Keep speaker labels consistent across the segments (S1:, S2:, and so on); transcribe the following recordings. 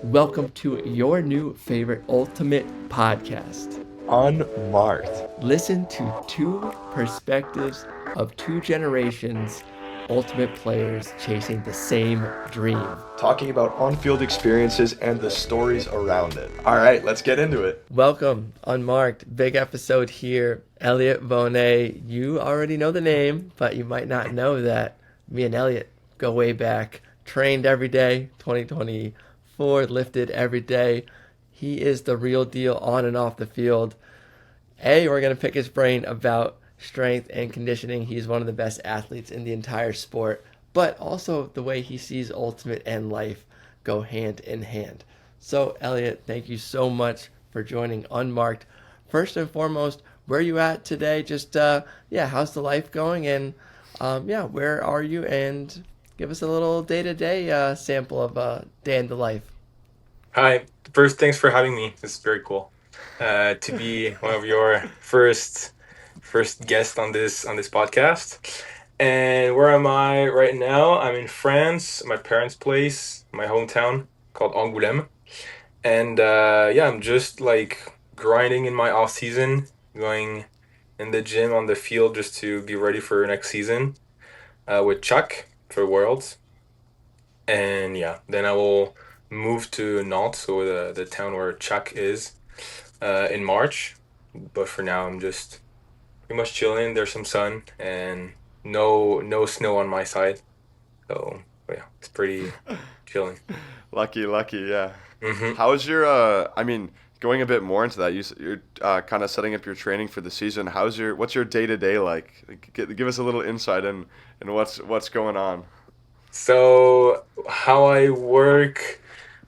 S1: Welcome to your new favorite ultimate podcast.
S2: Unmarked.
S1: Listen to two perspectives of two generations, ultimate players chasing the same dream.
S2: Talking about on-field experiences and the stories around it. All right, let's get into it.
S1: Welcome, Unmarked. Big episode here. Elliot, Bonnet, you already know the name, but you might not know that me and Elliot go way back. Trained every day, 2024, lifted every day. He is the real deal on and off the field. We're going to pick his brain about strength and conditioning. He's one of the best athletes in the entire sport, but also the way he sees ultimate and life go hand in hand. So, Elliot, thank you so much for joining Unmarked. First and foremost, where are you at today? Just, how's the life going? And, where are you? And give us a little day-to-day sample of day in the life.
S3: Hi. First, thanks for having me. It's very cool to be one of your first guests on this podcast. And where am I right now? I'm in France, my parents' place, my hometown called Angoulême. And I'm just like grinding in my off season, going in the gym on the field just to be ready for next season with Chuck for Worlds. And then I will move to Nantes, so the town where Chuck is, in March. But for now, I'm just pretty much chilling. There's some sun and no snow on my side, so it's pretty chilling.
S2: Lucky, yeah.
S3: Mm-hmm.
S2: How is your, going a bit more into that, you're kind of setting up your training for the season. What's your day-to-day like? Give us a little insight in what's going on.
S3: So how I work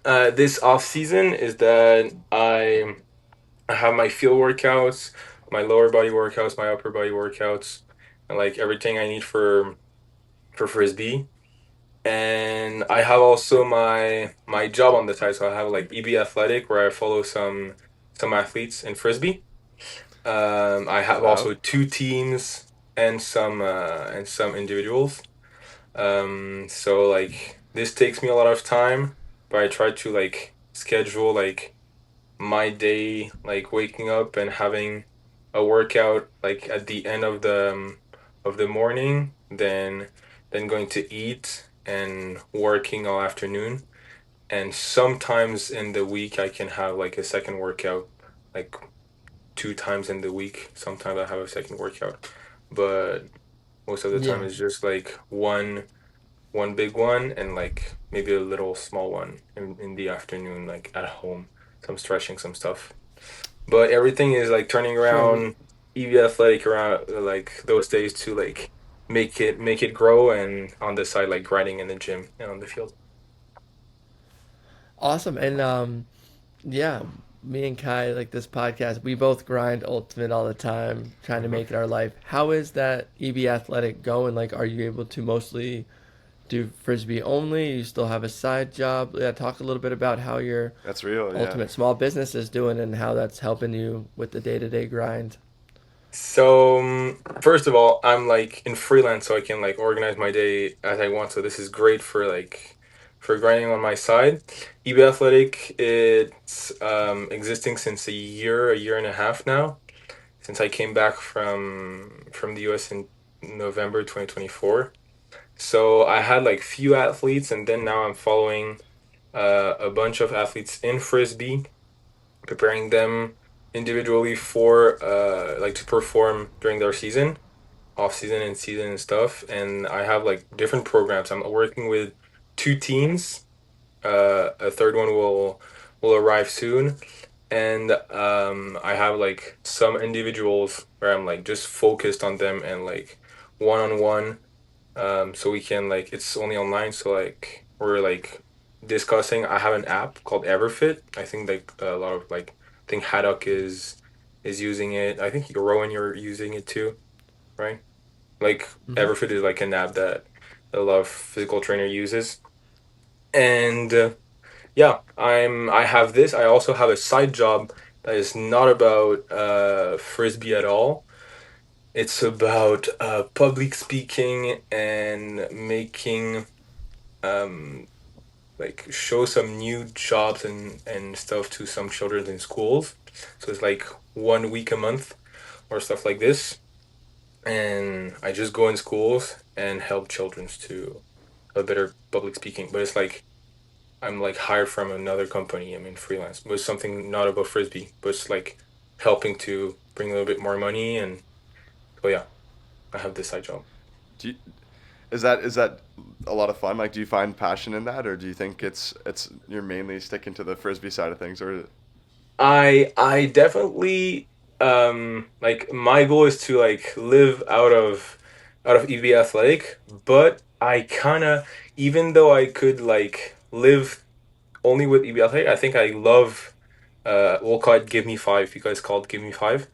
S3: this off season is that I have my field workouts, my lower body workouts, my upper body workouts, and like everything I need for frisbee. And I have also my job on the side, so I have like EB Athletic where I follow some athletes in frisbee. I have also two teams and some individuals. So like this takes me a lot of time, but I try to like schedule like my day, like waking up and having a workout like at the end of the morning, then going to eat and working all afternoon. And sometimes in the week I can have like a second workout, like 2 times in the week. Sometimes I have a second workout, but most of the time it's just like one big one and like maybe a little small one in the afternoon, like at home, some stretching, some stuff. But everything is like turning around EV athletic around like those days to like make it grow, and on the side like grinding in the gym and on the field.
S1: Awesome. And me and Kai, like this podcast, we both grind ultimate all the time, trying to
S3: Mm-hmm.
S1: make it our life. How is that EB Athletic going? Like, are you able to mostly do frisbee only? You still have a side job? Yeah, talk a little bit about how your
S2: That's real, yeah.
S1: ultimate small business is doing and how that's helping you with the day-to-day grind.
S3: So first of all, I'm like in freelance, so I can like organize my day as I want. So this is great for like for grinding on my side. EB Athletic, it's existing since a year and a half now. Since I came back from the US in November 2024. So I had like few athletes, and then now I'm following a bunch of athletes in frisbee, preparing them individually for like to perform during their season, off season and season and stuff. And I have like different programs. I'm working with two teams. A third one will arrive soon, and I have like some individuals where I'm like just focused on them and like one on one. So we can like it's only online, so like we're like discussing. I have an app called Everfit. I think like a lot of like I think Haddock is using it. I think Rowan, you're using it too, right? Like
S1: Hmm.
S3: Everfit is like an app that a lot of physical trainer uses. And I have this. I also have a side job that is not about frisbee at all. It's about public speaking and making um like show some new jobs and stuff to some children in schools. So it's like 1 week a month or stuff like this. And I just go in schools and help children to a better public speaking. But it's like I'm like hired from another company. I'm in freelance. But it's something not about frisbee, but it's like helping to bring a little bit more money. And so yeah, I have this side job.
S2: Do you, is that a lot of fun? Like, do you find passion in that, or do you think it's you're mainly sticking to the frisbee side of things, or
S3: I definitely like my goal is to like live out of EV athletic, but I kind of, even though I could like live only with EB athletic, I think I love we'll call it Give Me Five, because it's called Give Me Five,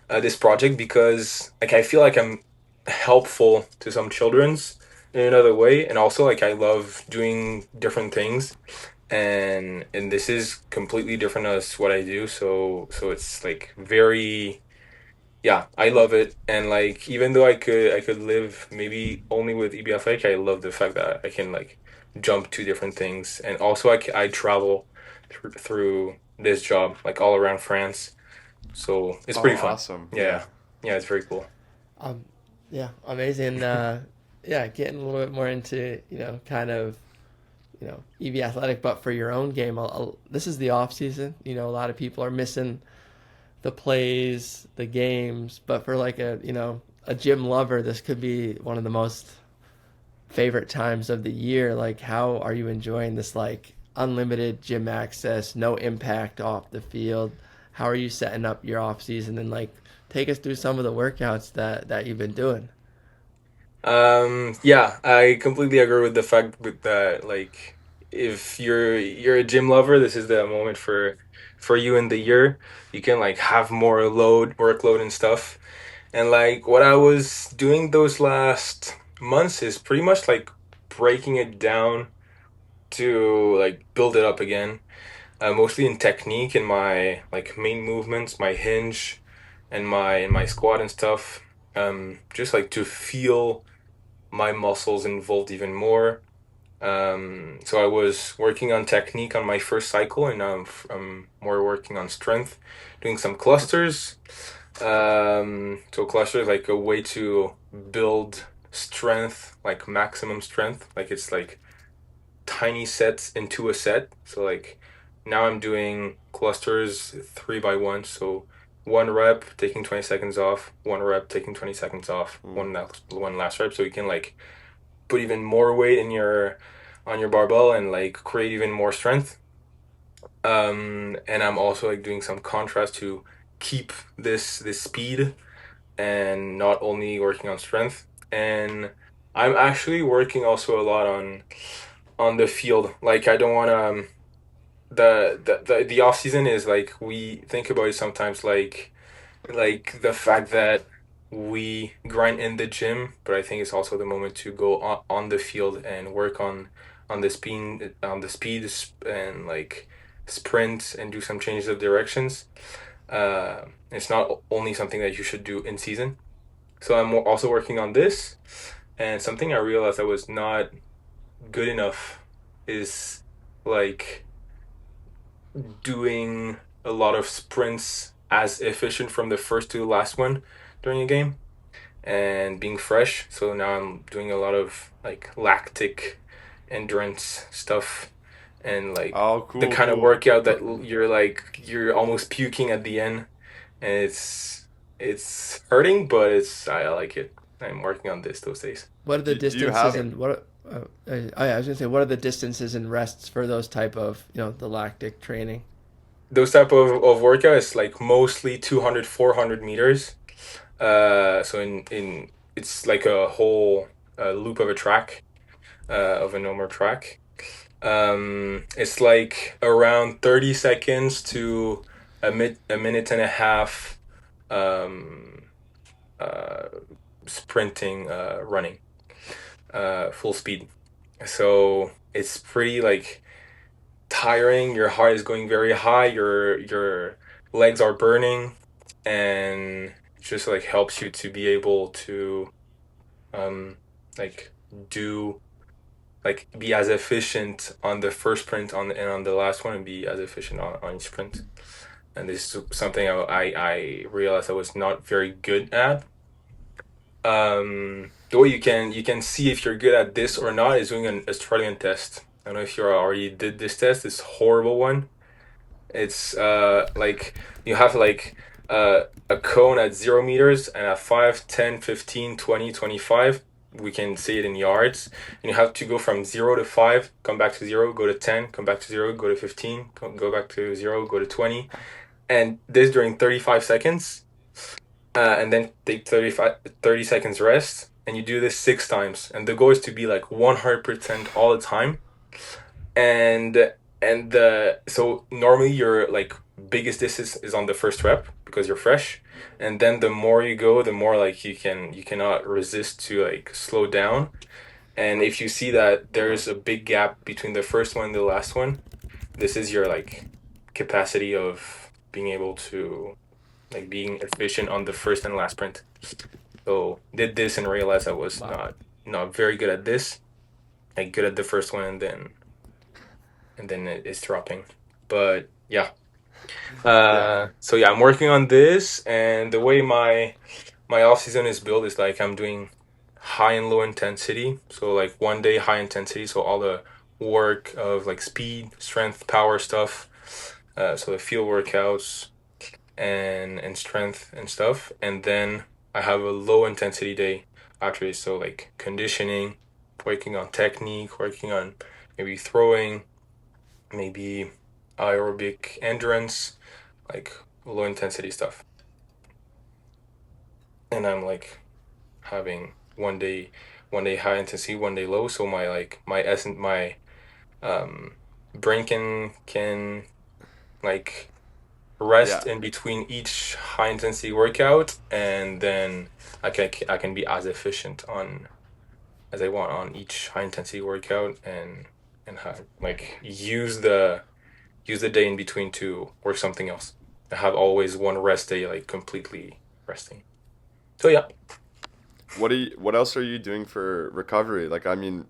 S3: this project, because like I feel like I'm helpful to some children's in another way, and also like I love doing different things, and this is completely different as what I do, so it's like very, yeah, I love it. And like even though I could live maybe only with EBFH, I love the fact that I can like jump to different things. And also I travel through this job like all around France, so it's
S2: oh,
S3: pretty fun.
S2: awesome, yeah.
S3: Yeah, yeah, it's very cool.
S1: Um, yeah, amazing. Yeah, getting a little bit more into kind of EV athletic, but for your own game. This is the off season. A lot of people are missing the plays, the games, but for like a gym lover, this could be one of the most favorite times of the year. Like, how are you enjoying this like unlimited gym access, no impact off the field? How are you setting up your off season, and like take us through some of the workouts that you've been doing?
S3: Yeah, I completely agree with the fact with that. Like, if you're a gym lover, this is the moment for you in the year. You can like have more workload and stuff. And like what I was doing those last months is pretty much like breaking it down to like build it up again. Mostly in technique and my like main movements, my hinge and my squat and stuff. Just like to feel my muscles involved even more. So I was working on technique on my first cycle, and now I'm more working on strength, doing some clusters. So cluster is like a way to build strength, like maximum strength. Like it's like tiny sets into a set. So like now I'm doing clusters 3 by 1. So 1 rep, taking 20 seconds off, 1 rep, taking 20 seconds off,
S2: Mm.
S3: one last rep. So you can like put even more weight in your on your barbell and like create even more strength. And I'm also like doing some contrast to keep this speed and not only working on strength. And I'm actually working also a lot on the field. Like I don't want to the off season is like we think about it sometimes like the fact that we grind in the gym, but I think it's also the moment to go on the field and work on the speed and like sprint and do some changes of directions. It's not only something that you should do in season. So I'm also working on this, and something I realized I was not good enough is like doing a lot of sprints as efficient from the first to the last one during a game and being fresh. So now I'm doing a lot of like lactic endurance stuff and like
S2: Oh,
S3: the
S2: cool,
S3: kind of
S2: cool.
S3: workout that you're almost puking at the end, and it's hurting, but it's I like it. I'm working on this those days.
S1: What are the
S2: Do you
S1: distances
S2: have
S1: and what? Oh yeah, I was gonna say, what are the distances and rests for those type of the lactic training?
S3: Those type of workout is like mostly 200 400 meters. So in it's like a whole loop of a track, of a normal track. It's like around 30 seconds to a minute and a half, um, uh, sprinting, running, full speed. So it's pretty like tiring. Your heart is going very high. Your legs are burning, and it just like helps you to be able to um like do like be as efficient on the first sprint and on the last one and be as efficient on each sprint. And this is something I realized I was not very good at. The way you can see if you're good at this or not is doing an Australian test. I don't know if you already did this test. It's a horrible one. It's like you have like a cone at 0 meters and at 5, 10, 15, 20, 25. We can see it in yards. And you have to go from 0 to 5, come back to 0, go to 10, come back to 0, go to 15, go back to 0, go to 20. And this during 35 seconds. And then take 30 seconds rest. And you do this 6 times. And the goal is to be like 100% all the time. And so normally your like biggest distance is on the first rep because you're fresh, and then the more you go, the more like you cannot resist to like slow down. And if you see that there's a big gap between the first one and the last one, this is your like capacity of being able to like being efficient on the first and last sprint. So did this and realized I was
S1: Wow.
S3: not very good at this, like good at the first one, and then it's dropping. But yeah.
S2: Yeah.
S3: So yeah, I'm working on this, and the way my off season is built is like I'm doing high and low intensity. So like one day high intensity, so all the work of like speed, strength, power stuff. So the field workouts and strength and stuff, and then I have a low intensity day after this. So like conditioning, working on technique, working on maybe throwing, maybe aerobic endurance, like low intensity stuff. And I'm like having one day high intensity, one day low. So my like my essence my um brain can like
S2: Yeah.
S3: rest in between each high intensity workout, and then I can be as efficient on as I want on each high intensity workout, and have like use the day in between to work something else. I have always one rest day, like completely resting. So yeah,
S2: What else are you doing for recovery? Like, I mean,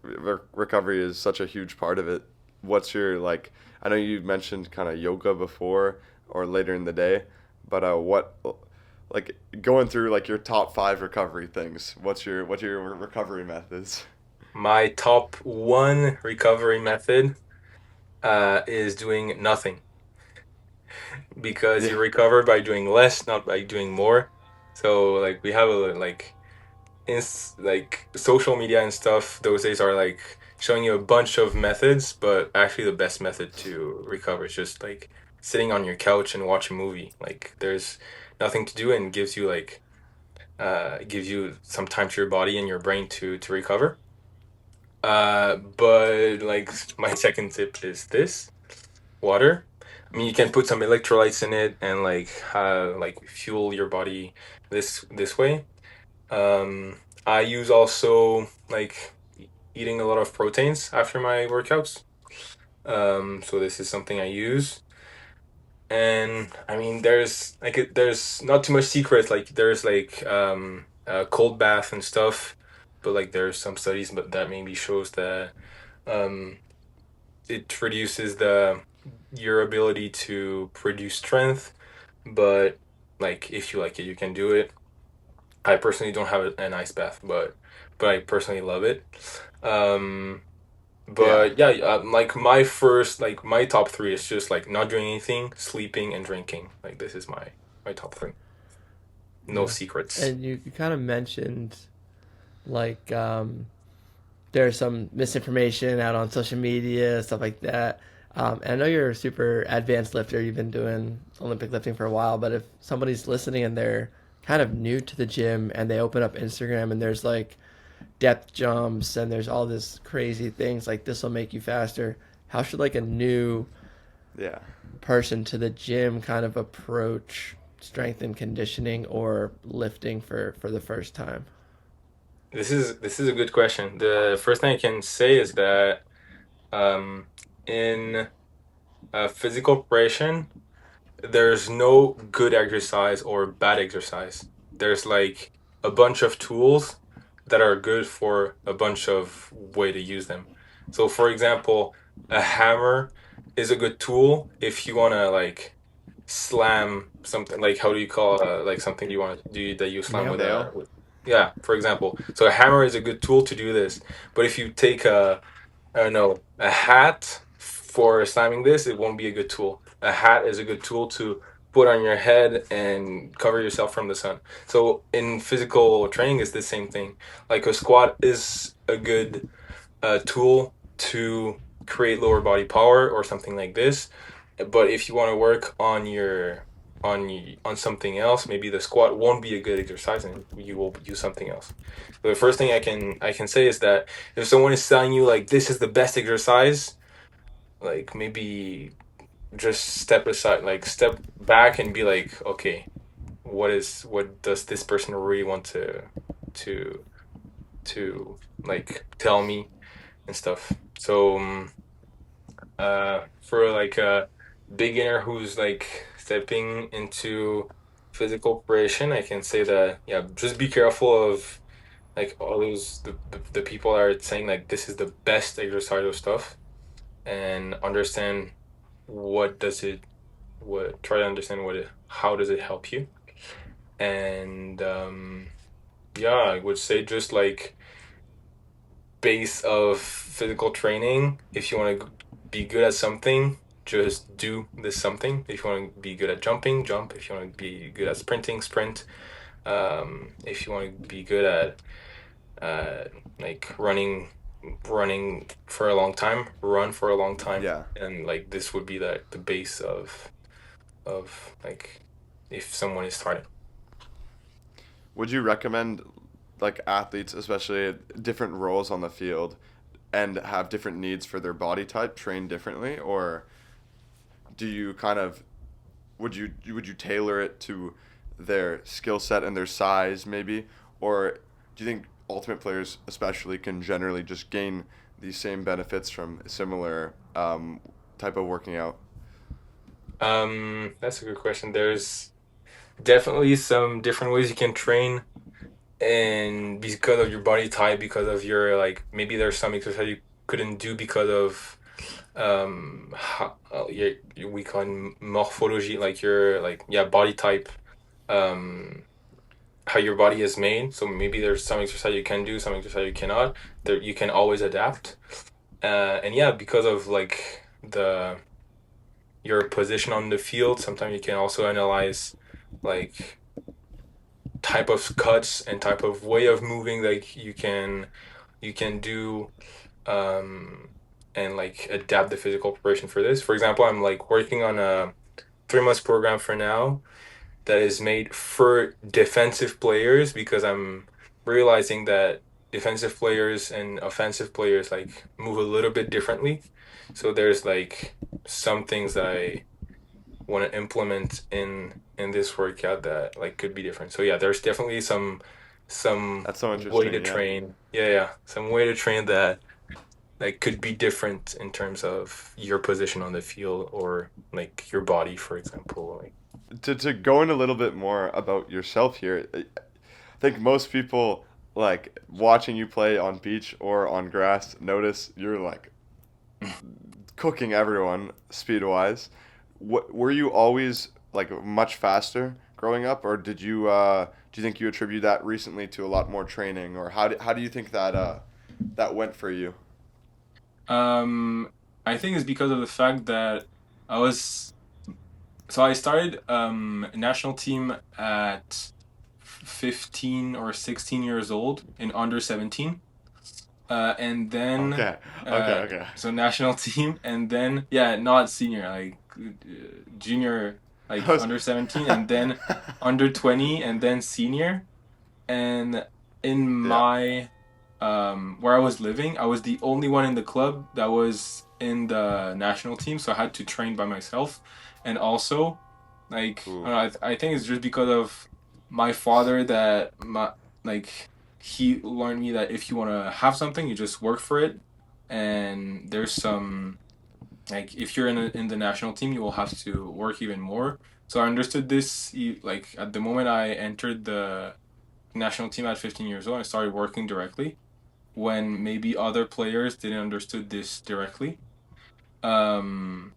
S2: recovery is such a huge part of it. What's your like? I know you mentioned kind of yoga before or later in the day, but what like going through like your top five recovery things? What's your recovery methods?
S3: my top one recovery method is doing nothing, because
S2: Yeah,
S3: you recover by doing less, not by doing more. So like we have a like like social media and stuff those days are like showing you a bunch of methods, but actually the best method to recover is just like sitting on your couch and watch a movie. Like there's nothing to do and gives you some time to your body and your brain to recover. But like my second tip is this: water. I mean, you can put some electrolytes in it and like fuel your body this way. I use also like eating a lot of proteins after my workouts. So this is something I use. And I mean, there's not too much secret. Like there's like a cold bath and stuff, but like there's some studies, but that maybe shows that um it reduces the your ability to produce strength. But like if you like it, you can do it. I personally don't have an ice bath, but I personally love it. Um,
S2: yeah,
S3: but yeah, like my top three is just like not doing anything, sleeping, and drinking. Like this is my top three. No
S1: Yeah.
S3: secrets.
S1: And you kind of mentioned like there's some misinformation out on social media, stuff like that. And I know you're a super advanced lifter. You've been doing Olympic lifting for a while, but if somebody's listening and they're kind of new to the gym and they open up Instagram and there's like depth jumps and there's all this crazy things like this will make you faster, how should like a new
S2: yeah.
S1: person to the gym kind of approach strength and conditioning or lifting for the first time?
S3: This is a good question. The first thing I can say is that um in physical preparation, there's no good exercise or bad exercise. There's like a bunch of tools that are good for a bunch of way to use them. So for example, a hammer is a good tool if you want to like slam something, like how do you call like something you want to do that you slam
S1: Nail.
S3: with
S2: Nail.
S3: yeah, for example. So a hammer is a good tool to do this. But if you take a, I don't know, a hat for slamming this, it won't be a good tool. A hat is a good tool to put on your head and cover yourself from the sun. So in physical training, it's the same thing. Like a squat is a good tool to create lower body power or something like this. But if you want to work on your on something else, maybe the squat won't be a good exercise, and you will use something else. So the first thing I can say is that if someone is telling you like this is the best exercise, like maybe just step aside, like step back and be like, okay, what does this person really want to to like tell me and stuff. So for like a beginner who's like stepping into physical preparation, I can say that yeah, just be careful of like all those the people that are saying like this is the best exercise of stuff, and understand what does it what try to understand what it how does it help you. And yeah, I would say just like base of physical training. If you want to be good at something, just do this something. If you want to be good at jumping, jump. If you want to be good at sprinting, sprint. If you want to be good at uh, like running for a long time, run for a long time.
S2: Yeah.
S3: And like this would be the base of like if someone is starting.
S2: Would you recommend like athletes, especially at different roles on the field, and have different needs for their body type, train differently, or do you kind of would you tailor it to their skill set and their size maybe, or do you think ultimate players especially can generally just gain these same benefits from a similar type of working out?
S3: That's a good question. There's definitely some different ways you can train, and because of your body type, because of your like maybe there's some exercise you couldn't do because of we call it morphology, like your like yeah body type, um how your body is made. So maybe there's some exercise you can do, some exercise you cannot. There you can always adapt. And yeah, because of like the your position on the field, sometimes you can also analyze like type of cuts and type of way of moving like you can do, um and like adapt the physical preparation for this. For example, I'm like working on a 3 months program for now that is made for defensive players, because I'm realizing that defensive players and offensive players like move a little bit differently. So there's like some things that I want to implement in this workout that like could be different. So yeah, there's definitely some
S2: That's so
S3: way to
S2: interesting. Yeah.
S3: train. Yeah, some way to train that like could be different in terms of your position on the field or like your body, for example. Like
S2: To go in a little bit more about yourself here, I think most people like watching you play on beach or on grass notice you're like cooking everyone speed wise. What were you always like much faster growing up, or do you think you attribute that recently to a lot more training, or how do you think that that went for you?
S3: Um, I think it's because of the fact that I was so I started national team at 15 or 16 years old in under 17. And then
S2: Okay, okay, okay.
S3: so national team, and then yeah, not senior, like junior,
S2: I
S3: like
S2: was,
S3: under 17, and then under 20, and then senior. And in
S2: yeah.
S3: my where I was living, I was the only one in the club that was in the national team, so I had to train by myself. And also like I
S2: Ooh.
S3: don't know, I think it's just because of my father that my like he learned me that if you want to have something, you just work for it. And there's some like if you're in the national team, you will have to work even more. So I understood this like at the moment I entered the national team at 15 years old. I started working directly, when maybe other players didn't understood this directly. Um,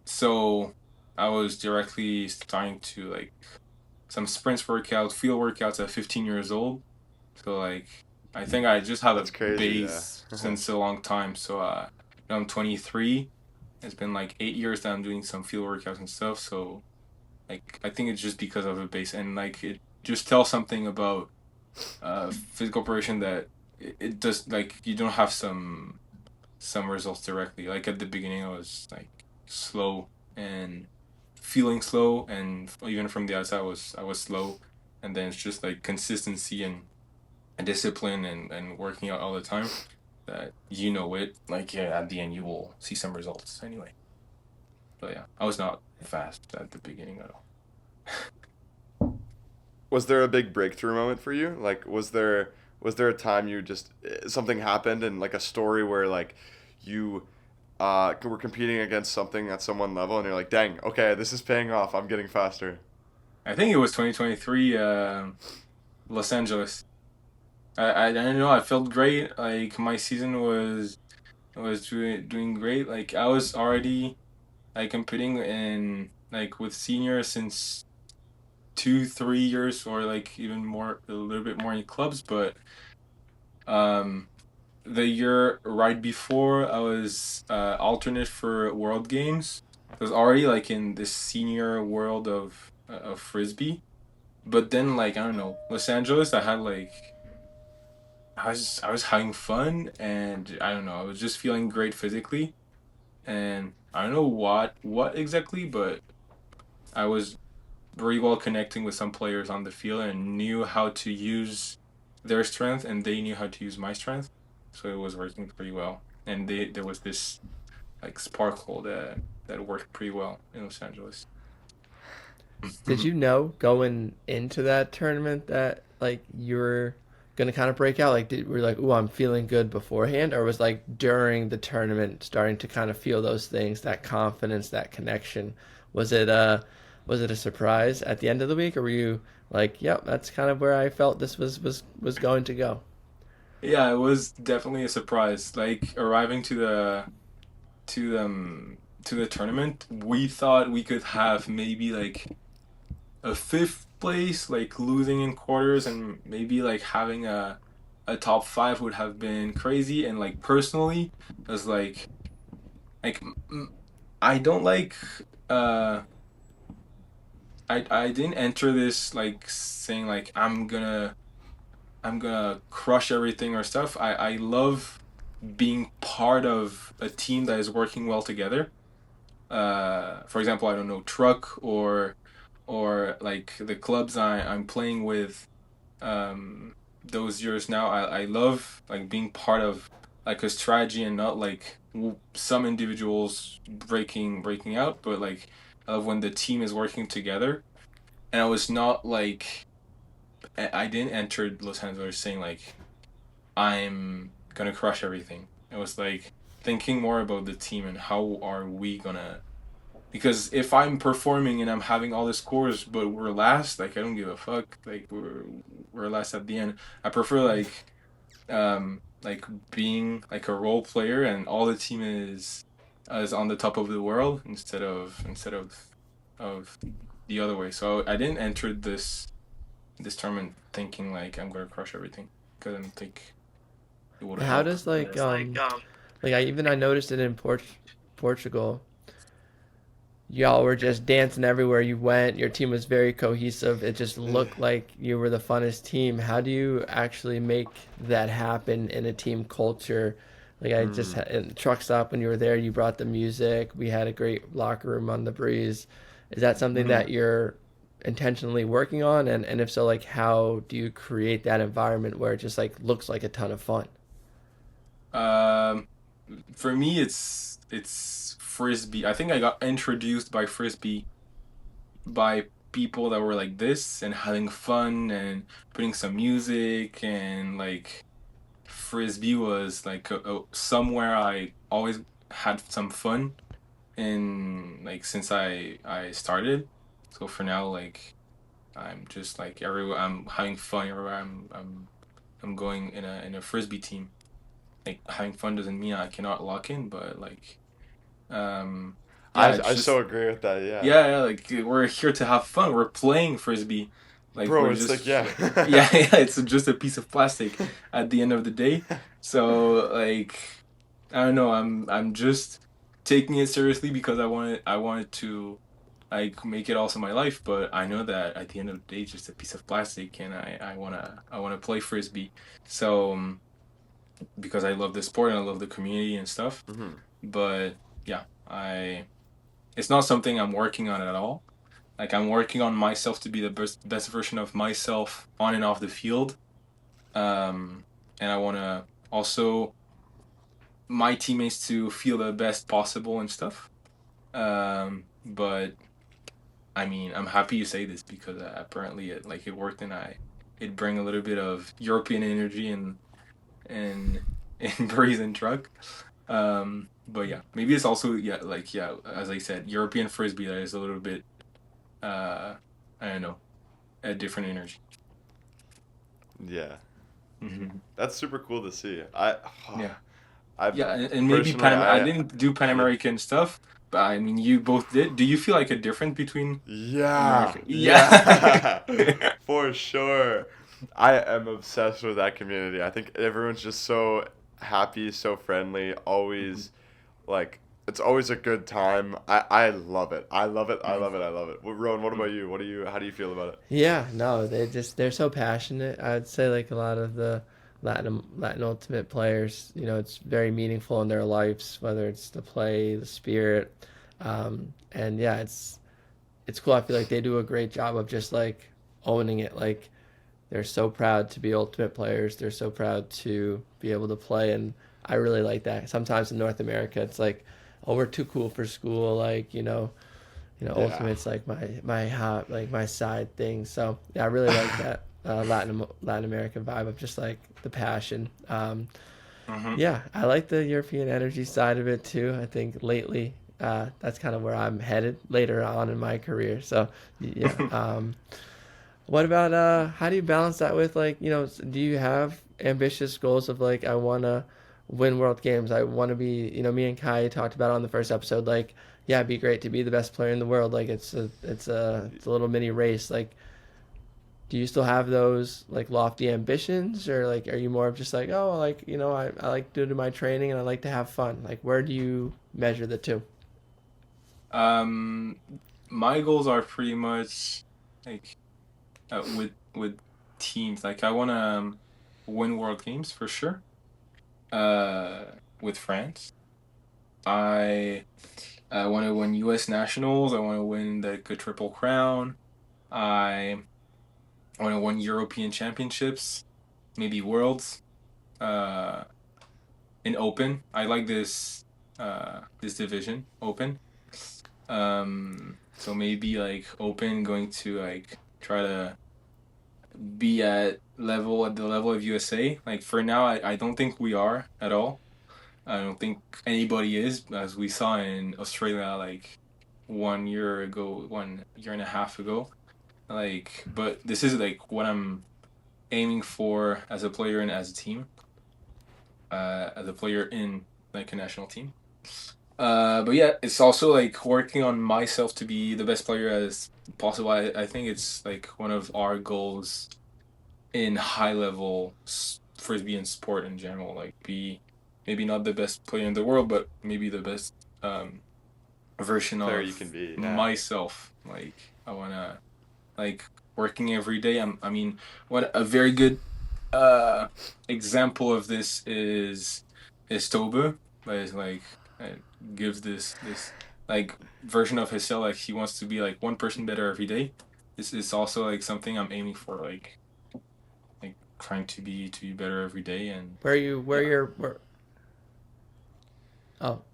S3: so I was directly starting to like some sprints workout, field workouts at 15 years old. So like I think I just have a
S2: That's crazy. Yeah.
S3: base since a long time. So now I'm 23. It's been like 8 years that I'm doing some field workouts and stuff. So like I think it's just because of a base and like it just tells something about physical preparation that it does like you don't have some results directly. Like at the beginning, I was like slow and feeling slow, and even from the outside, I was slow, and then it's just like consistency and discipline and working out all the time. That it like yeah, at the end you will see some results anyway. But yeah, I was not fast at the beginning at all.
S2: Was there a big breakthrough moment for you? Like, was there a time you just something happened and like a story where like you were competing against something at someone level and you're like, dang, okay, this is paying off. I'm getting faster.
S3: I think it was 2023, Los Angeles. I don't know. I felt great. Like my season was doing great. Like I was already like competing in like with seniors since 2 3 years or like even more a little bit more in clubs. But um the year right before I was alternate for World Games. I was already like in this senior world of frisbee. But then like I don't know Los Angeles. I had like I was having fun and I don't know I was just feeling great physically and I don't know what exactly, but I was very well connecting with some players on the field and knew how to use their strength and they knew how to use my strength, so it was working pretty well. And there was this like sparkle that worked pretty well in Los Angeles.
S1: Did you know going into that tournament that like you were gonna kind of break out? Like, were you like, "Ooh, I'm feeling good" beforehand, or was like during the tournament starting to kind of feel those things, that confidence, that connection? Was it was it a surprise at the end of the week, or were you like, "Yep, that's kind of where I felt this was going to go"?
S3: Yeah, it was definitely a surprise. Like arriving to the tournament, we thought we could have maybe like a fifth place, like losing in quarters, and maybe like having a top five would have been crazy. And like personally, I was like I don't like uh I didn't enter this like saying like I'm gonna crush everything or stuff. I love being part of a team that is working well together. For example, I don't know, truck or like the clubs I'm playing with those years now. I love like being part of like a strategy and not like some individuals breaking out, but like I love when the team is working together. And I was not like I didn't enter Los Angeles saying like I'm gonna crush everything. It was like thinking more about the team and how are we gonna, because if I'm performing and I'm having all the scores but we're last, like I don't give a fuck. Like we're last at the end. I prefer like being like a role player and all the team is on the top of the world instead of the other way. So I didn't enter this tournament thinking like I'm gonna crush everything because I don't think it would
S1: How
S3: help.
S1: does like I noticed it in Portugal. Y'all were just dancing everywhere you went. Your team was very cohesive. It just looked like you were the funnest team. How do you actually make that happen in a team culture? Like I just
S2: Hmm.
S1: had in the truck stop when you were there, you brought the music. We had a great locker room on the breeze. Is that something
S3: Mhm.
S1: that you're intentionally working on? And if so, like how do you create that environment where it just like looks like a ton of fun?
S3: Um, for me, it's frisbee. I think I got introduced by frisbee by people that were like this and having fun and putting some music and like frisbee was like somewhere I always had some fun in like since I started. So for now, like I'm just like everywhere I'm having fun everywhere I'm going in a frisbee team. like having fun doesn't mean I cannot lock in, but
S2: I
S3: yeah, it's
S2: I so
S3: just
S2: agree with that. Yeah,
S3: yeah, like we're here to have fun. We're playing frisbee, like
S2: bro,
S3: we're
S2: it's like
S3: just
S2: yeah,
S3: like yeah, yeah. It's just a piece of plastic at the end of the day. So like I don't know. I'm just taking it seriously because I wanted to like make it also my life. But I know that at the end of the day, it's just a piece of plastic, and I wanna play frisbee. So because I love the sport and I love the community and stuff.
S2: hmm
S3: But yeah, I it's not something I'm working on at all. Like I'm working on myself to be the best version of myself on and off the field. And I want to also my teammates to feel the best possible and stuff. But I mean, I'm happy you say this because apparently it worked and it bring a little bit of European energy and and breeze and truck. But yeah, maybe it's also yeah like yeah as I said, European frisbee that is a little bit uh I don't know a different energy.
S2: yeah.
S3: Hmm.
S2: That's super cool to see.
S3: Yeah.
S2: I
S3: Yeah, and maybe
S2: personally,
S3: I didn't do Pan
S2: yeah,
S3: American stuff, but I mean, you both did. Do you feel like a difference between
S2: yeah,
S3: America? Yeah.
S2: yeah, for sure. I am obsessed with that community. I think everyone's just so happy, so friendly,
S3: Mhm,
S2: always like it's always a good time. I love it. I love it. I
S3: mhm,
S2: love it. I love it. Well, Rowan, what
S3: mhm,
S2: about you? What do you? How do you feel about it?
S1: Yeah, no, they're so passionate. I would say like a lot of the Latin Ultimate players, it's very meaningful in their lives, whether it's the play, the spirit, and yeah, it's cool. I feel like they do a great job of just like owning it. Like they're so proud to be Ultimate players. They're so proud to be able to play, and I really like that. Sometimes in North America, it's like, oh, we're too cool for school. Like
S2: Yeah.
S1: Ultimate's like my hot like my side thing. So yeah, I really like that Latin American vibe of just like the passion.
S3: mhm,
S1: Yeah, I like the European energy side of it too. I think lately that's kind of where I'm headed later on in my career. So yeah. What about how do you balance that with like do you have ambitious goals of like I want to win world games? I want to be me and Kai talked about on the first episode like yeah it'd be great to be the best player in the world like it's a little mini race like do you still have those like lofty ambitions or like are you more of just like oh like I like to do my training and I like to have fun like where do you measure the two?
S3: um, my goals are pretty much like with teams. Like I want to win World Games for sure. Uh, with France, I want to win U.S. Nationals. I want to win the Triple Crown. I want to win European Championships, maybe Worlds. Uh, in Open, I like this division Open. So maybe like Open going to like try to be at the level of USA. Like for now, I don't think we are at all. I don't think anybody is, as we saw in Australia like 1 year ago, 1 year and a half ago. Like, but this is like what I'm aiming for as a player and as a team, as a player in like a national team. But yeah, it's also like working on myself to be the best player as possible. I think it's like one of our goals in high level frisbee and sport in general. Like be maybe not the best player in the world, but maybe the best version
S2: Player you
S3: of
S2: can be. Yeah.
S3: myself. Like I wanna like working every day. I mean, what a very good example of this is Toba, but it's like gives this like version of himself. Like he wants to be like 1% better every day. This is also like something I'm aiming for. Like trying to be better every day. And
S1: Where
S3: yeah.
S1: you're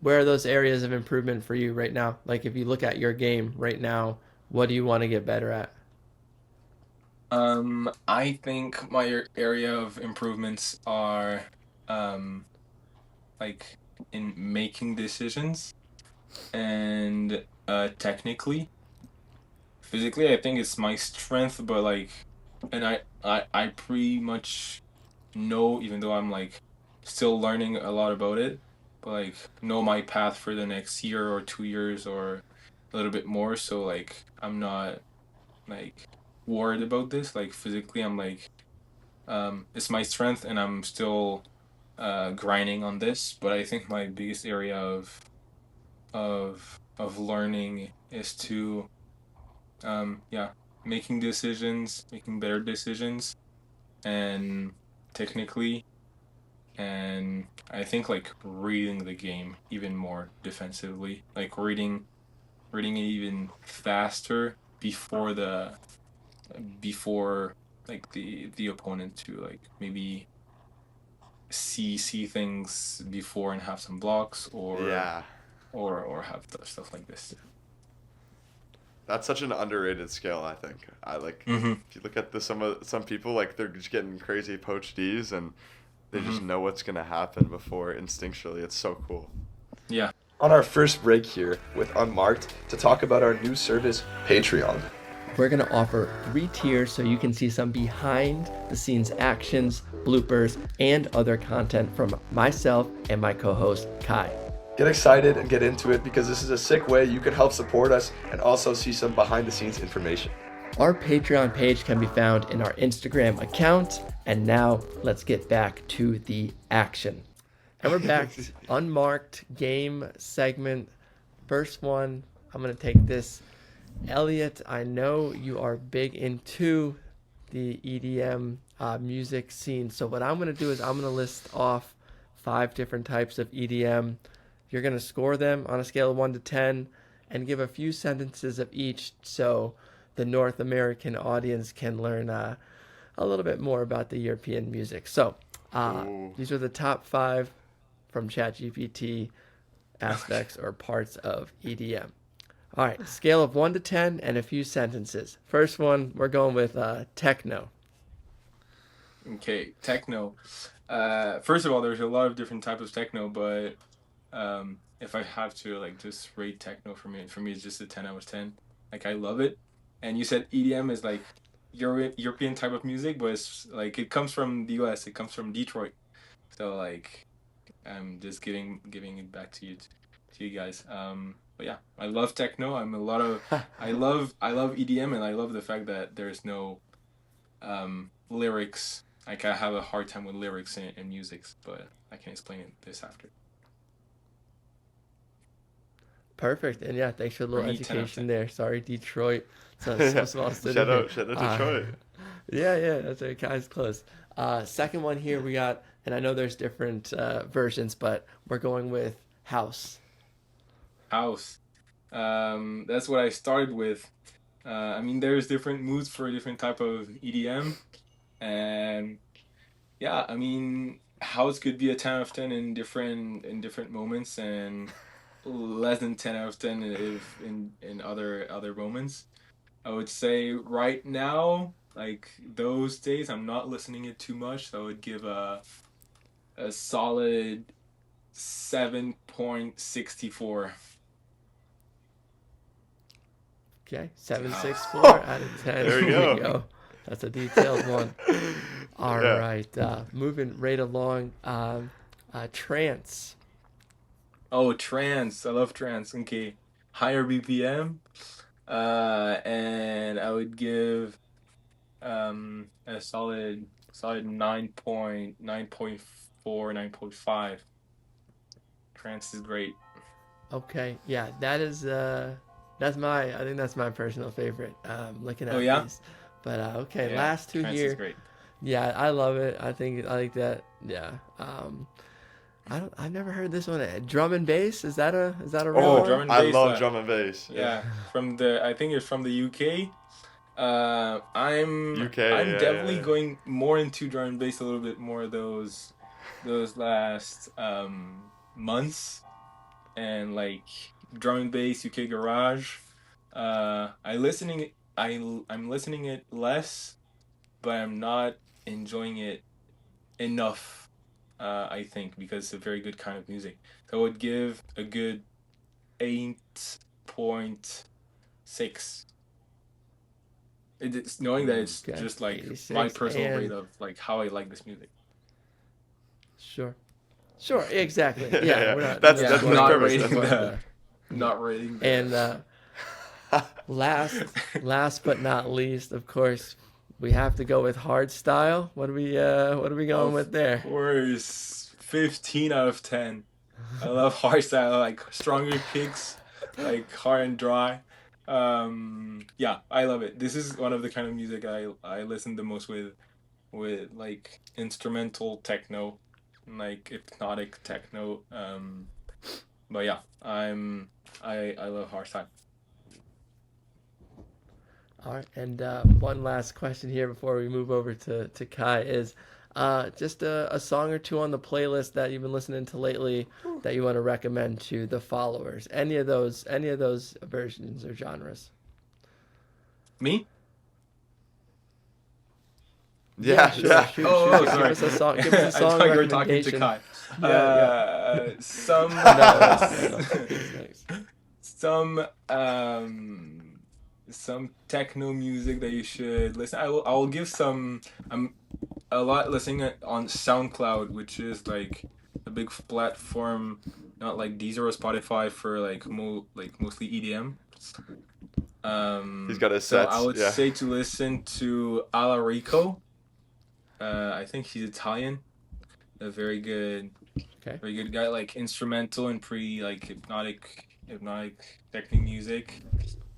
S1: where are those areas of improvement for you right now? Like if you look at your game right now, what do you want to get better at?
S3: I think my area of improvements are um like in making decisions and technically. Physically, I think it's my strength, but like, and I pretty much know, even though I'm like still learning a lot about it, but like know my path for the next year or 2 years or a little bit more. So like I'm not like worried about this. Like physically, I'm like it's my strength, and I'm still grinding on this. But I think my biggest area of learning is to yeah, making decisions, making better decisions, and technically, and I think like reading the game even more defensively, like reading it even faster before like the opponent to like maybe see things before and have some blocks
S2: Yeah.
S3: or have stuff like this.
S2: That's such an underrated skill, I think. I like
S3: Mm-hmm.
S2: if you look at some people like they're just getting crazy poach Ds and they
S3: Mm-hmm.
S2: just know what's gonna happen before instinctually. It's so cool.
S3: Yeah.
S4: On our first break here with Unmarked to talk about our new service, Patreon.
S1: We're going to offer 3 tiers so you can see some behind the scenes actions, bloopers, and other content from myself and my co-host Kai.
S4: Get excited and get into it because this is a sick way you can help support us and also see some behind the scenes information.
S1: Our Patreon page can be found in our Instagram account. And now let's get back to the action. And we're back. Unmarked game segment. First one, I'm going to take this. Elliot, I know you are big into the EDM music scene. So what I'm going to do is I'm going to list off 5 different types of EDM. You're going to score them on a scale of 1 to 10 and give a few sentences of each so the North American audience can learn a little bit more about the European music. So these are the top 5 from ChatGPT aspects or parts of EDM. All right, scale of 1 to 10 and a few sentences. First one, we're going with techno.
S3: Okay, techno. First of all, there's a lot of different types of techno, but if I have to like just rate techno for me it's just a 10 out of 10. Like I love it. And you said EDM is like European type of music, but it's like it comes from the US. It comes from Detroit. So like I'm just giving it back to you guys. But yeah, I love techno. I love EDM, and I love the fact that there's no lyrics. Like I have a hard time with lyrics in music, but I can explain this after.
S1: Perfect. And yeah, thanks for the
S3: For
S1: little
S3: me, 10 out of
S1: education
S3: 10.
S1: there. Sorry, Detroit. It's so small city.
S2: Shout out Detroit.
S1: Yeah, that's right. Guys, close. Second one here we got, and I know there's different versions, but we're going with house.
S3: House. That's what I started with. I mean, there's different moods for a different type of EDM, and yeah, I mean, house could be a 10 out of 10 in different moments, and less than 10 out of 10 if in other moments. I would say right now, like those days, I'm not listening it too much, so I would give a solid 7.64.
S1: Okay, 764 out of 10.
S2: There we go.
S1: That's a detailed one. All
S2: Yeah.
S1: right, moving right along. Trance.
S3: Oh, trance. I love trance. Okay. Higher BPM. And I would give a solid 9.4, 9.5. Trance is great.
S1: Okay, yeah, I think that's my personal favorite. Looking
S3: Oh
S1: at
S3: yeah?
S1: these, but okay,
S3: Yeah.
S1: last 2
S3: Trance is
S1: here.
S3: great.
S1: Yeah, I love it. I like that. Yeah. I've never heard this one. Drum and bass. Is that a real
S2: Oh,
S1: one?
S3: drum and
S2: I
S3: bass,
S2: love drum and bass.
S3: Yeah. I think it's from the UK.
S2: UK,
S3: I'm
S2: yeah,
S3: definitely
S2: yeah.
S3: going more into drum and bass a little bit more those last months, and like drum and bass UK garage. I'm listening it less, but I'm not enjoying it enough. I think because it's a very good kind of music. So I would give a good 8.6. It's knowing that it's
S1: Okay,
S3: just like my
S1: 86
S3: personal rate
S1: and
S3: of like how I like this music.
S1: sure. Sure, exactly. Yeah,
S2: Yeah,
S1: we're not.
S2: that's
S1: we're
S2: that's
S1: splitting
S2: the
S3: not
S2: purpose.
S3: rating
S2: That's
S1: hairs,
S2: what-
S3: the,
S1: but,
S3: not rating the.
S1: and last but not least, of course, we have to go with hard style. What are we going with there?
S3: Of course, 15 out of 10. I love hardstyle, I like stronger kicks, like hard and dry. Yeah, I love it. This is one of the kind of music I listen the most with like instrumental techno, like hypnotic techno. But yeah, I love hardstyle.
S1: All right, and one last question here before we move over to Kai is just a song or two on the playlist that you've been listening to lately that you want to recommend to the followers. Any of those versions or genres.
S3: Me?
S2: Yeah,
S1: sure.
S2: yeah.
S1: Shoot,
S3: Oh,
S1: shoot.
S3: sorry.
S1: Give us a song. Give us a
S3: I
S1: song
S3: thought you were talking to
S1: recommendation.
S3: Kai.
S1: Yeah,
S3: Some
S1: No. Thanks.
S3: some techno music that you should listen. I will give some. I'm a lot listening on SoundCloud, which is like a big platform, not like Deezer or Spotify for like mostly EDM.
S2: He's got his
S3: So
S2: sets.
S3: I would
S2: Yeah.
S3: say to listen to Alarico. I think he's Italian. A very good guy, like instrumental and pretty like hypnotic technique music.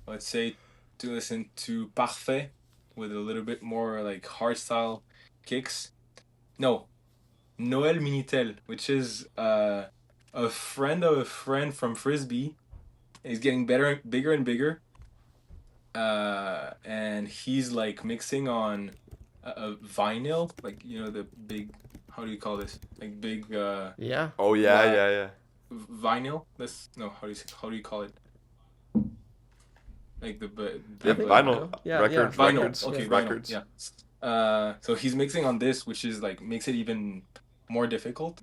S3: Let's say to listen to Parfait with a little bit more like hardstyle kicks. No, Noel Minitel, which is a friend of a friend from frisbee. He's getting better, bigger and bigger. And he's like mixing on a vinyl, like the big. How do you call this? Like big
S1: Yeah.
S2: Oh yeah, yeah.
S3: vinyl. How do you call it? Like the
S2: Yeah,
S3: big
S2: vinyl
S1: Yeah,
S2: records,
S3: vinyl.
S2: records,
S3: Okay,
S2: records.
S3: vinyl. Yeah. So he's mixing on this, which is like makes it even more difficult.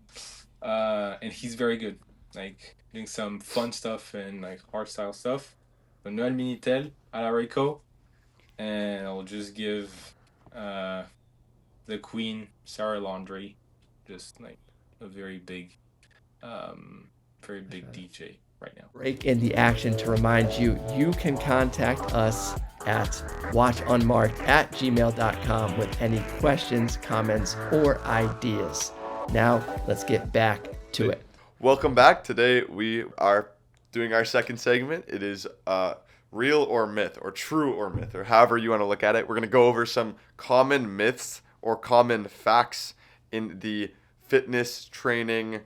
S3: And he's very good, like doing some fun stuff and like hardstyle stuff. So Noel Minitel, Alarico, and I'll just give the Queen Sarah Laundry, just like a very big DJ right now.
S1: Break in the action to remind you can contact us at watchunmarked@gmail.com with any questions, comments, or ideas. Now, let's get back to it.
S2: Welcome back. Today we are doing our second segment. It is real or myth, or true or myth, or however you want to look at it. We're going to go over some common myths or common facts in the fitness, training,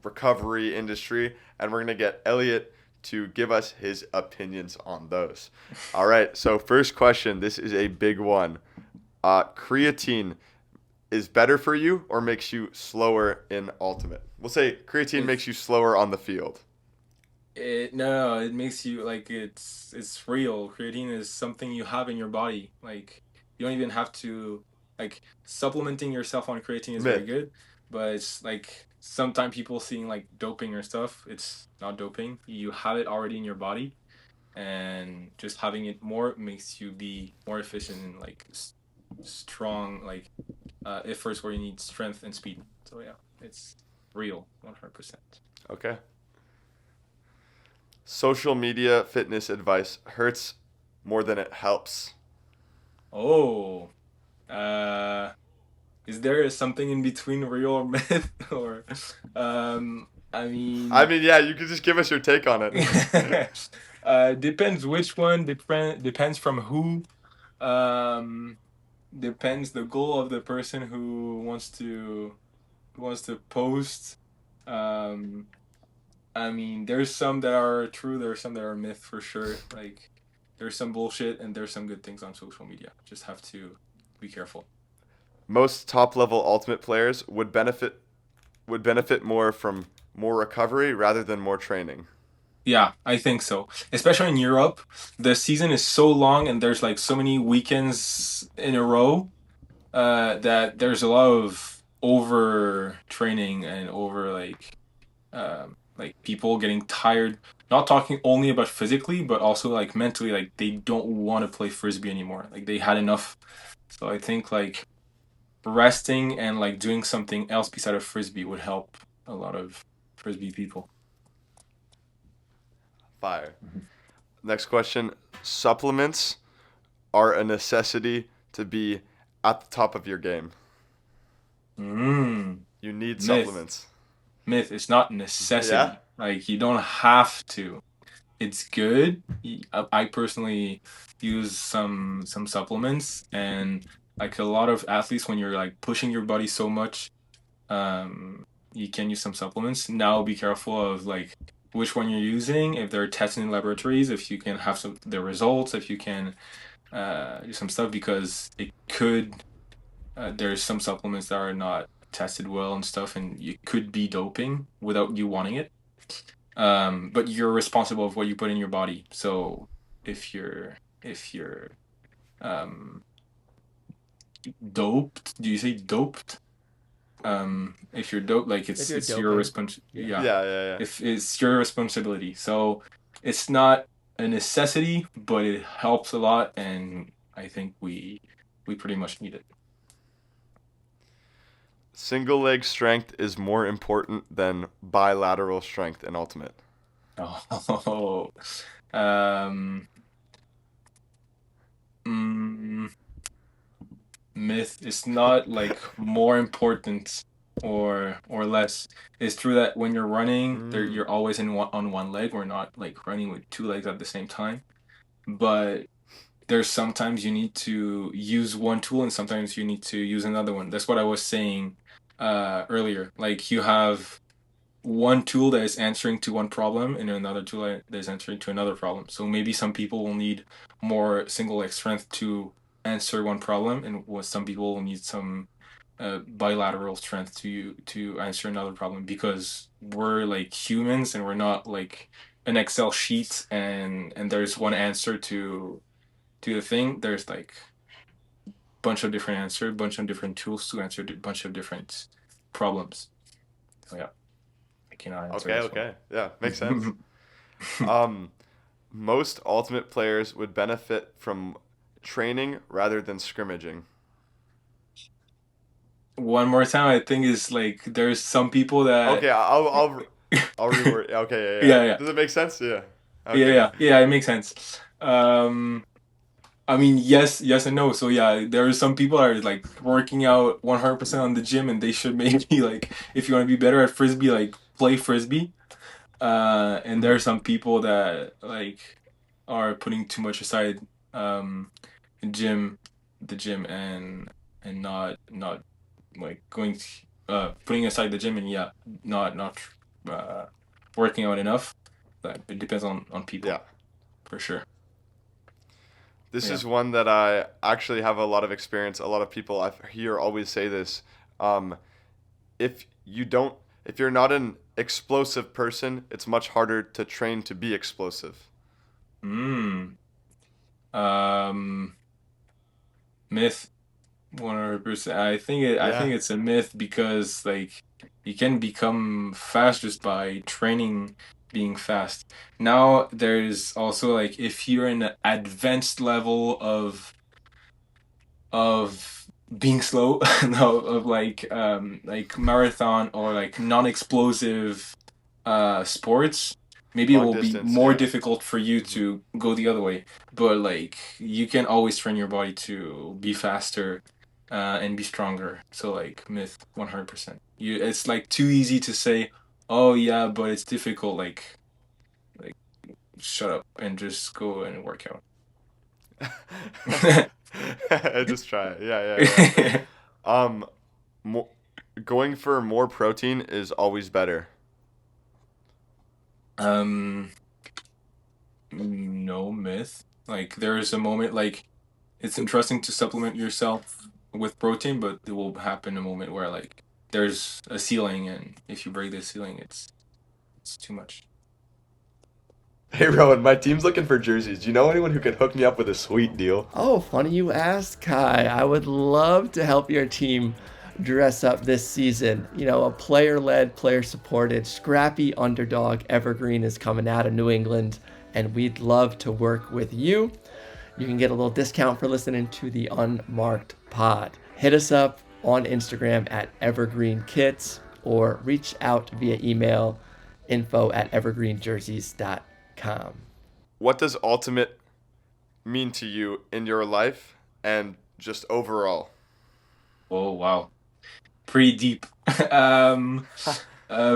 S2: recovery industry, and we're going to get Elliot to give us his opinions on those. All right, so first question. This is a big one. Creatine is better for you or makes you slower in ultimate? We'll say creatine makes you slower on the field.
S3: No, it makes you like it's real. Creatine is something you have in your body. Like you don't even have to like supplementing yourself on creatine is very
S2: Myth.
S3: good, but it's like sometimes people seeing like doping or stuff. It's not doping. You have it already in your body, and just having it more makes you be more efficient and like strong like efforts where you need strength and speed. So yeah, it's real, 100%.
S2: Okay. Social media fitness advice hurts more than it helps.
S3: Oh, is there something in between real or myth or, I mean,
S2: Yeah, you could just give us your take on it.
S3: depends which one. Depends from who. Depends the goal of the person who wants to post. Um, there's some that are true. There are some that are myth for sure. Like, there's some bullshit and there's some good things on social media. Just have to be careful.
S2: Most top-level ultimate players would benefit more from more recovery rather than more training.
S3: Yeah, I think so. Especially in Europe, the season is so long and there's like so many weekends in a row that there's a lot of over training and over like people getting tired. Not talking only about physically, but also like mentally, like they don't want to play frisbee anymore. Like they had enough. So I think like resting and like doing something else beside of frisbee would help a lot of frisbee people.
S2: Fire. Next question. Supplements are a necessity to be at the top of your game.
S3: Mm.
S2: You need
S3: Myth.
S2: supplements.
S3: Myth. It's not
S2: Yeah?
S3: necessity. Like, you don't have to. It's good. I personally use some supplements, and like a lot of athletes, when you're like pushing your body so much, you can use some supplements. Now be careful of like which one you're using, if they're tested in laboratories, if you can have some the results, if you can do some stuff, because it could there's some supplements that are not tested well and stuff, and you could be doping without you wanting it. But you're responsible of what you put in your body. So if you're um doped, do you say doped? If you're doped, like
S1: If you're
S3: it's your
S1: doping.
S3: yeah.
S2: Yeah.
S3: If it's your responsibility. So it's not a necessity, but it helps a lot, and I think we pretty much need it.
S2: Single leg strength is more important than bilateral strength in ultimate.
S3: Oh, um, mm, myth. It's not like more important or less. It's true that when you're running, you're always on one leg. We're not like running with two legs at the same time. But there's sometimes you need to use one tool, and sometimes you need to use another one. That's what I was saying earlier. Like, you have one tool that is answering to one problem, and another tool that is answering to another problem. So maybe some people will need more single leg strength to answer one problem, and some people will need some bilateral strength to answer another problem, because we're like humans, and we're not like an Excel sheet, and there's one answer to the thing. There's like bunch of different answers, bunch of different tools to answer a bunch of different problems. So yeah, I cannot answer this
S2: Okay. Yeah, makes
S3: one.
S2: sense. Most ultimate players would benefit from training rather than scrimmaging.
S3: One more time, I think is like there's some people that
S2: Okay, I'll reword. Okay,
S3: yeah.
S2: Does it make sense? Yeah. Okay.
S3: Yeah, it makes sense. I mean, yes and no. So yeah, there are some people that are like working out 100% on the gym, and they should maybe like, if you want to be better at frisbee, like play frisbee. And there are some people that like are putting too much aside gym the gym, and not like going putting aside the gym, and yeah, not uh working out enough. But it depends on people.
S2: Yeah.
S3: For sure.
S2: This
S3: Yeah.
S2: is one that I actually have a lot of experience. A lot of people I hear always say this. If you're not an explosive person, it's much harder to train to be explosive.
S3: Um, Myth, 100%. I think
S2: Yeah.
S3: it's a myth, because like you can become fast just by training being fast. Now there's also like, if you're in an advanced level of being slow, no, of like marathon or like non-explosive sports, maybe it
S2: Long
S3: will be
S2: distance,
S3: more
S2: yeah.
S3: difficult for you to go the other way. But like, you can always train your body to be faster and be stronger. So like, myth, 100%. It's like too easy to say, oh yeah, but it's difficult. Like shut up and just go and work out.
S2: Just try it. Yeah. Mo- Going for more protein is always better.
S3: No, myth. Like, there is a moment, like, it's interesting to supplement yourself with protein, but it will happen a moment where like there's a ceiling, and if you break the ceiling, it's too much.
S4: Hey Rowan, my team's looking for jerseys. Do you know anyone who could hook me up with a sweet deal?
S1: Oh, funny you ask, Kai. I would love to help your team dress up this season. You know, a player-led, player-supported, scrappy underdog evergreen is coming out of New England, and we'd love to work with you. You can get a little discount for listening to the Unmarked pod. Hit us up on Instagram at Evergreen Kits. or reach out via email, info@evergreenjerseys.com.
S2: What does ultimate mean to you in your life and just overall?
S3: Oh wow, pretty deep. um,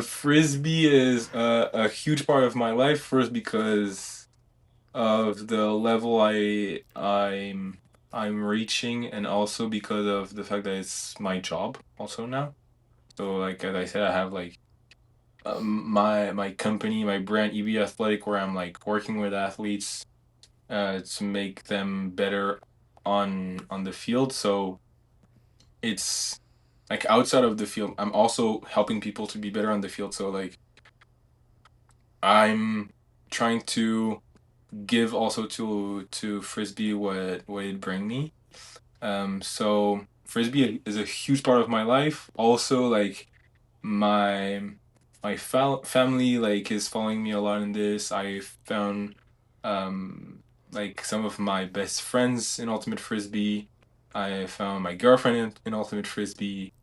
S3: Frisbee is a huge part of my life. First, because of the level I'm reaching, and also because of the fact that it's my job also now. So like as I said, I have like my company, my brand EB Athletic, where I'm like working with athletes to make them better on the field. So it's like outside of the field, I'm also helping people to be better on the field. So like I'm trying to give also to frisbee what it bring me. So frisbee is a huge part of my life. Also, like my family like is following me a lot in this. I found like some of my best friends in ultimate frisbee. I found my girlfriend in ultimate frisbee.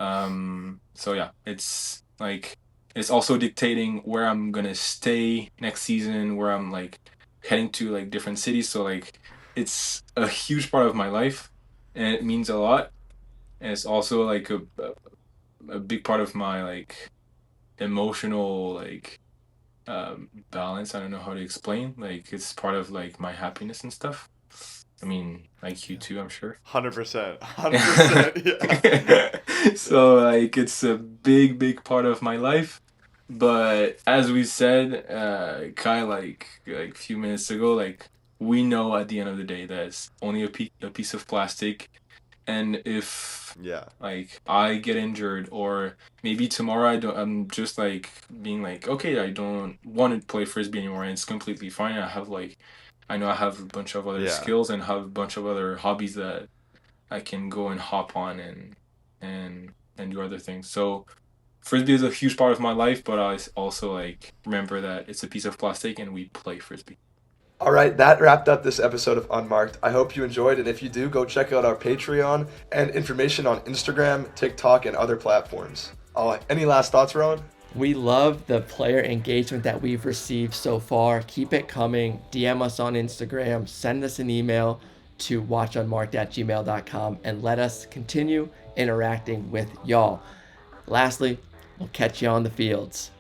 S3: So yeah, it's like it's also dictating where I'm gonna stay next season, where I'm like heading to like different cities. So like it's a huge part of my life, and it means a lot. And it's also like a big part of my like emotional like balance. I don't know how to explain. Like it's part of like my happiness and stuff. I mean, like you too, I'm sure.
S2: 100%. 100%. Yeah.
S3: So like it's a big part of my life. But as we said, Kai, like a few minutes ago, like we know at the end of the day that it's only a piece of plastic. And if
S2: Yeah.
S3: like I get injured, or maybe tomorrow I'm just like being like, okay, I don't want to play frisbee anymore, and it's completely fine. I know I have a bunch of other
S2: Yeah.
S3: skills and have a bunch of other hobbies that I can go and hop on and do other things. So frisbee is a huge part of my life, but I also like remember that it's a piece of plastic and we play frisbee.
S4: All right, that wrapped up this episode of Unmarked. I hope you enjoyed, and if you do, go check out our Patreon and information on Instagram, TikTok, and other platforms. Any last thoughts, Rowan?
S1: We love the player engagement that we've received so far. Keep it coming. DM us on Instagram. Send us an email to watchunmarked@gmail.com and let us continue interacting with y'all. Lastly, we'll catch you on the fields.